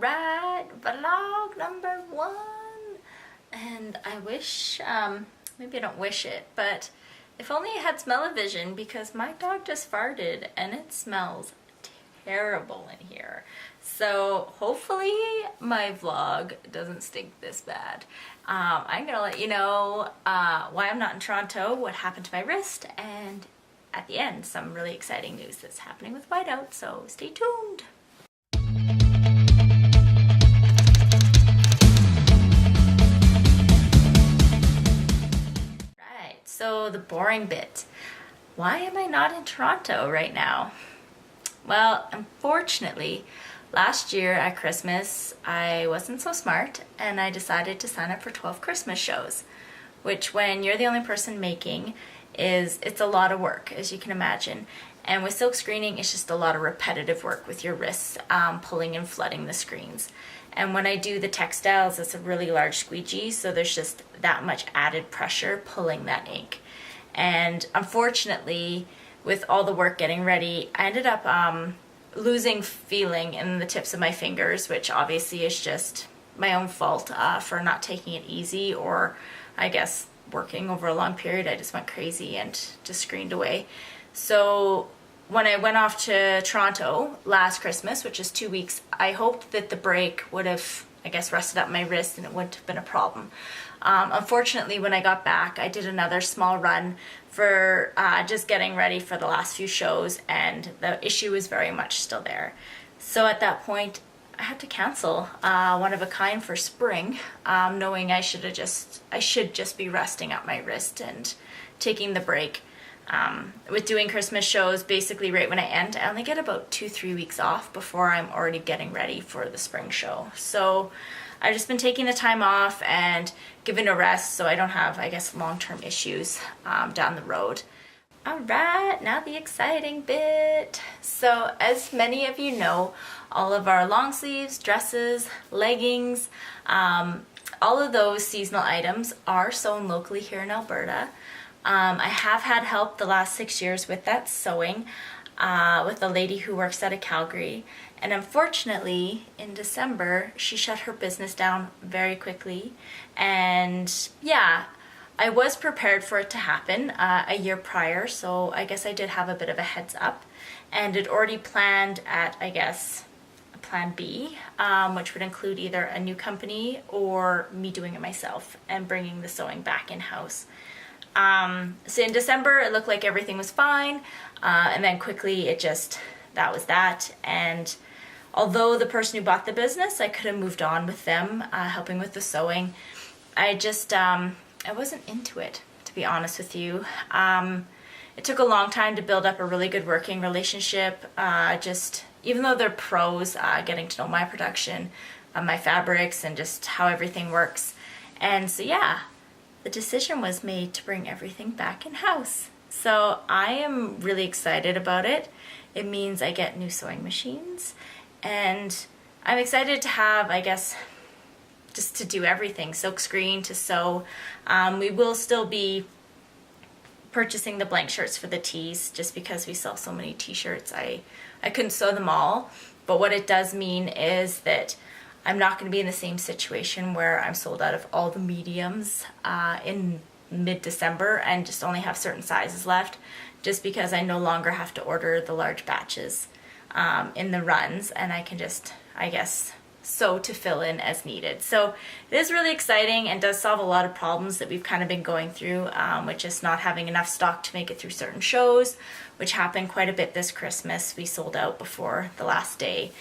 Alright, vlog number 1. And I wish, maybe I don't wish it, but if only I had smell-o-vision, because my dog just farted and it smells terrible in here. So hopefully my vlog doesn't stink this bad. I'm gonna let you know why I'm not in Toronto, what happened to my wrist, and at the end some really exciting news that's happening with Whiteout, so stay tuned. Right, so the boring bit. Why am I not in Toronto right now? Well, unfortunately, last year at Christmas, I wasn't so smart and I decided to sign up for 12 Christmas shows, which when you're the only person making it's a lot of work, as you can imagine. And with silk screening, it's just a lot of repetitive work with your wrists, pulling and flooding the screens. And when I do the textiles, it's a really large squeegee, so there's just that much added pressure pulling that ink. And unfortunately, with all the work getting ready, I ended up losing feeling in the tips of my fingers, which obviously is just my own fault for not taking it easy, or I guess working over a long period. I just went crazy and just screened away. So when I went off to Toronto last Christmas, which is 2 weeks, I hoped that the break would have, I guess, rested up my wrist and it wouldn't have been a problem. Unfortunately, when I got back, I did another small run for just getting ready for the last few shows, and the issue was very much still there. So at that point, I had to cancel One of a Kind for spring, knowing I should just be resting up my wrist and taking the break. With doing Christmas shows, basically right when I end, I only get about 2-3 weeks off before I'm already getting ready for the spring show. So I've just been taking the time off and giving a rest so I don't have, I guess, long-term issues down the road. Alright, now the exciting bit. So as many of you know, all of our long sleeves, dresses, leggings, all of those seasonal items are sewn locally here in Alberta. I have had help the last 6 years with that sewing with a lady who works out of Calgary. And unfortunately, in December, she shut her business down very quickly. And yeah, I was prepared for it to happen a year prior, so I guess I did have a bit of a heads up. And had already planned at, I guess, a plan B, which would include either a new company or me doing it myself and bringing the sewing back in-house. So in December, it looked like everything was fine, and then quickly that was that. And although the person who bought the business, I could have moved on with them, helping with the sewing, I wasn't into it, to be honest with you. It took a long time to build up a really good working relationship, even though they're pros, getting to know my production, my fabrics, and just how everything works. And so yeah, the decision was made to bring everything back in-house. So I am really excited about it. It means I get new sewing machines, and I'm excited to have, I guess, just to do everything, silk screen, to sew. We will still be purchasing the blank shirts for the tees, just because we sell so many t-shirts. I couldn't sew them all, but what it does mean is that I'm not going to be in the same situation where I'm sold out of all the mediums in mid-December and just only have certain sizes left, just because I no longer have to order the large batches in the runs, and I can just, I guess, sew to fill in as needed. So it is really exciting and does solve a lot of problems that we've kind of been going through, with just not having enough stock to make it through certain shows, which happened quite a bit this Christmas. We sold out before the last day.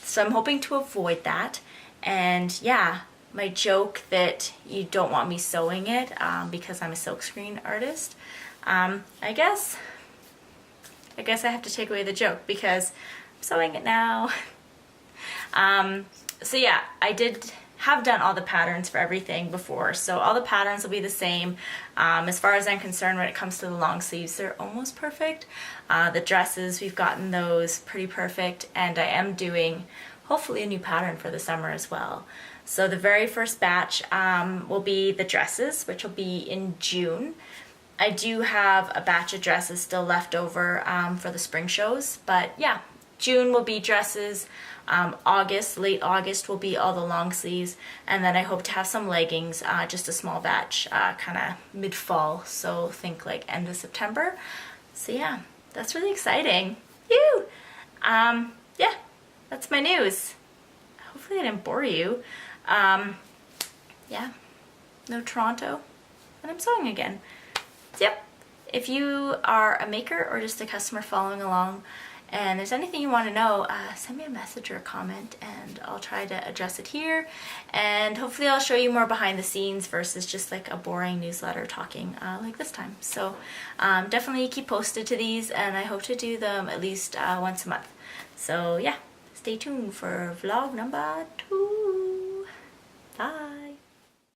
So I'm hoping to avoid that. And yeah, my joke that you don't want me sewing it because I'm a silkscreen artist, I guess I have to take away the joke because I'm sewing it now. So yeah, I have done all the patterns for everything before, so all the patterns will be the same. As far as I'm concerned, when it comes to the long sleeves, they're almost perfect. The dresses, we've gotten those pretty perfect, and I am doing hopefully a new pattern for the summer as well. So the very first batch will be the dresses, which will be in June. I do have a batch of dresses still left over for the spring shows, but yeah, June will be dresses. August, late August will be all the long sleeves, and then I hope to have some leggings, just a small batch, kind of mid-fall, so think like end of September. So yeah, that's really exciting. Phew! Yeah, that's my news. Hopefully I didn't bore you. Yeah, no Toronto, and I'm sewing again. So yep, if you are a maker or just a customer following along and there's anything you want to know, send me a message or a comment and I'll try to address it here, and hopefully I'll show you more behind the scenes versus just like a boring newsletter talking like this time. So definitely keep posted to these, and I hope to do them at least once a month. So yeah, stay tuned for vlog number 2. Bye.